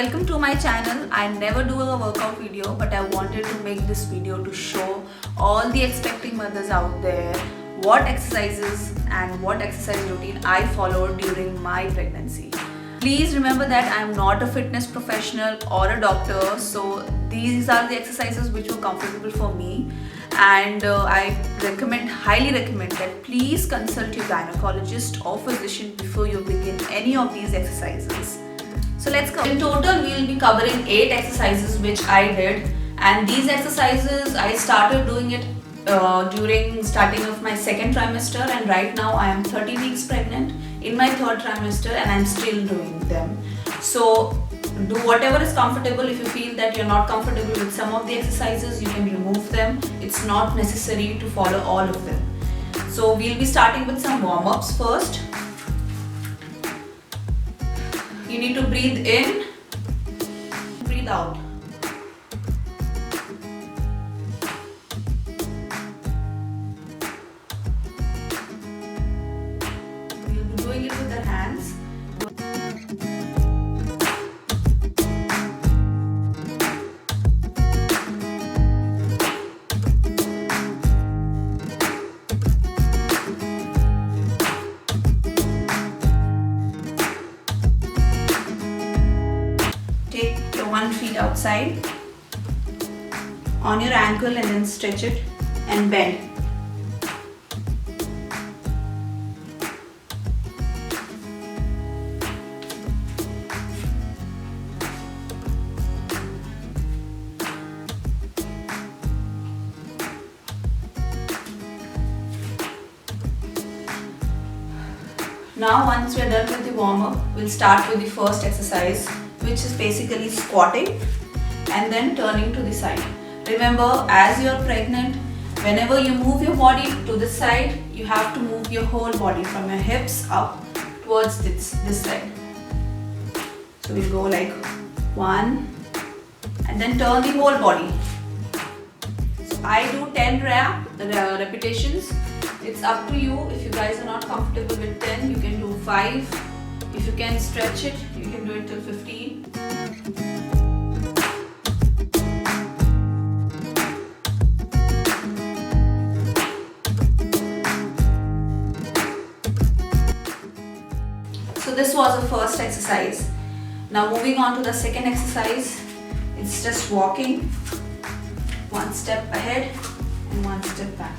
welcome to my channel. I never do a workout video, but I wanted to make this video to show all the expecting mothers out there what exercises and what exercise routine I followed during my pregnancy. Please remember that I am not a fitness professional or a doctor, so these are the exercises which were comfortable for me, and I highly recommend that please consult your gynecologist or physician before you begin any of these exercises. So let's go. In total, we will be covering 8 exercises which I did, and these exercises I started doing it during starting of my second trimester, and right now I am 30 weeks pregnant in my third trimester and I'm still doing them. So do whatever is comfortable. If you feel that you're not comfortable with some of the exercises, you can remove them. It's not necessary to follow all of them. So we'll be starting with some warm-ups first. You need to breathe in, breathe out. We'll be doing it with the hands. Take your one foot outside on your ankle and then stretch it and bend. Now once we are done with the warm-up, we'll start with the first exercise, which is basically squatting and then turning to the side. Remember, as you are pregnant, whenever you move your body to this side, you have to move your whole body from your hips up towards this side. So we'll go like 1 and then turn the whole body. So I do 10 repetitions. It's up to you. If you guys are not comfortable with 10, you can do 5. If you can stretch it, you can do it till 15. So this was the first exercise. Now moving on to the second exercise. It's just walking, 1 step ahead and 1 step back.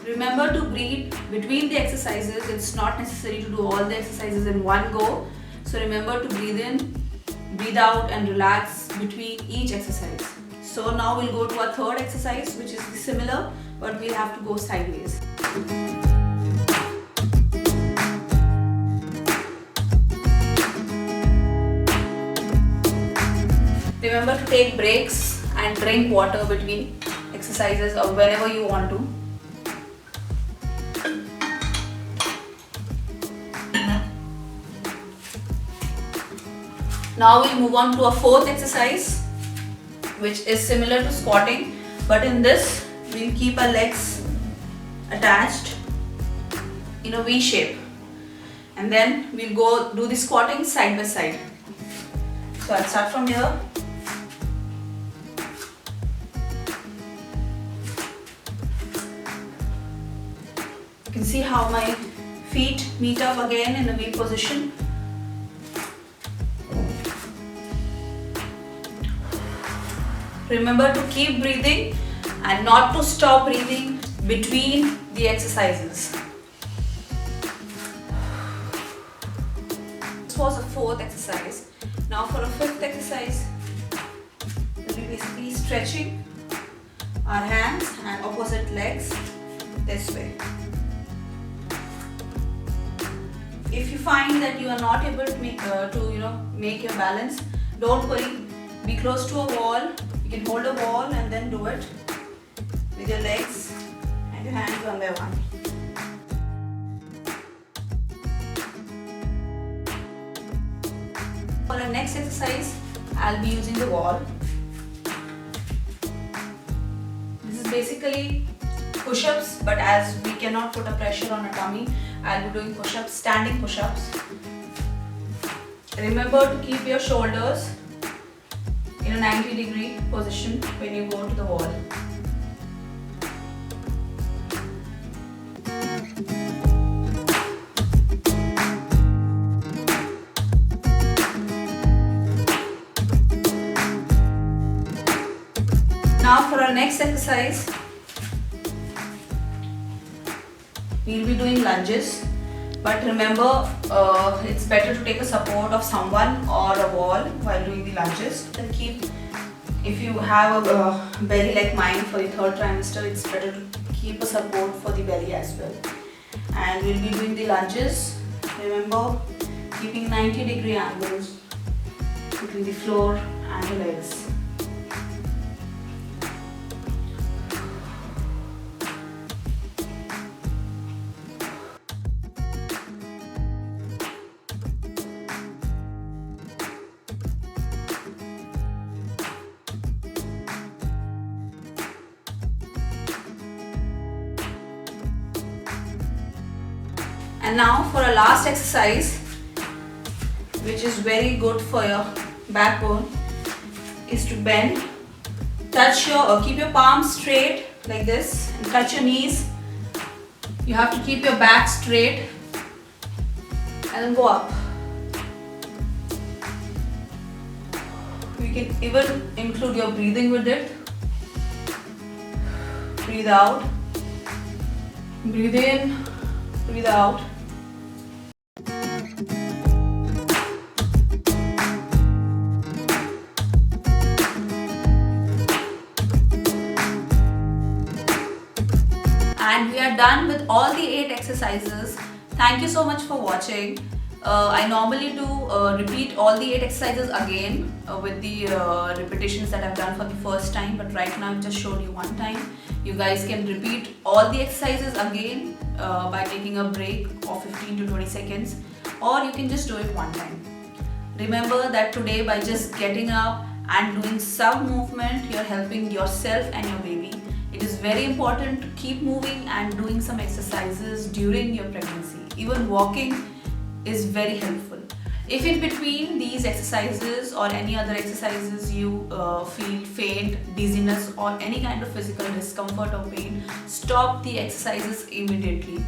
Remember to breathe between the exercises. It's not necessary to do all the exercises in one go. So remember to breathe in, breathe out and relax between each exercise. So now we'll go to our third exercise, which is similar, but we'll have to go sideways. Remember to take breaks and drink water between exercises or whenever you want to. Now we'll move on to a fourth exercise, which is similar to squatting, but in this we'll keep our legs attached in a V shape, and then we'll go do the squatting side by side. So I'll start from here. You can see how my feet meet up again in a V position. Remember to keep breathing and not to stop breathing between the exercises. This was a fourth exercise. Now for a fifth exercise, we'll be basically stretching our hands and opposite legs this way. If you find that you are not able to make your balance, don't worry. Be close to a wall. You can hold a wall and then do it with your legs and your hands one by one. For our next exercise, I'll be using the wall. This is basically push-ups, but as we cannot put a pressure on a tummy, I'll be doing push-ups, standing push-ups. Remember to keep your shoulders in a 90-degree position when you go to the wall. Now for our next exercise, we'll be doing lunges. But remember, it's better to take a support of someone or a wall while doing the lunges. And if you have a belly like mine for the third trimester, it's better to keep a support for the belly as well. And we'll be doing the lunges. Remember, keeping 90-degree angles between the floor and the legs. And now for a last exercise, which is very good for your backbone, is to bend, keep your palms straight like this, and touch your knees. You have to keep your back straight and then go up. You can even include your breathing with it. Breathe out, breathe in, breathe out. And we are done with all the 8 exercises. Thank you so much for watching. I normally do repeat all the 8 exercises again with the repetitions that I've done for the first time, but right now I've just showed you one time. You guys can repeat all the exercises again by taking a break of 15 to 20 seconds, or you can just do it one time. Remember that today, by just getting up and doing some movement, you're helping yourself and your baby. It is very important to keep moving and doing some exercises during your pregnancy. Even walking is very helpful. If in between these exercises or any other exercises you feel faint, dizziness or any kind of physical discomfort or pain, stop the exercises immediately.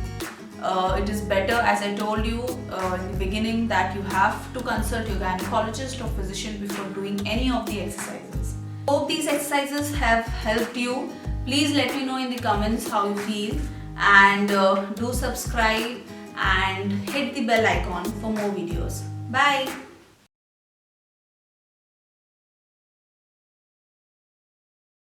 It is better, as I told you in the beginning, that you have to consult your gynecologist or physician before doing any of the exercises. Hope these exercises have helped you. Please let me know in the comments how you feel, and do subscribe and hit the bell icon for more videos. Bye!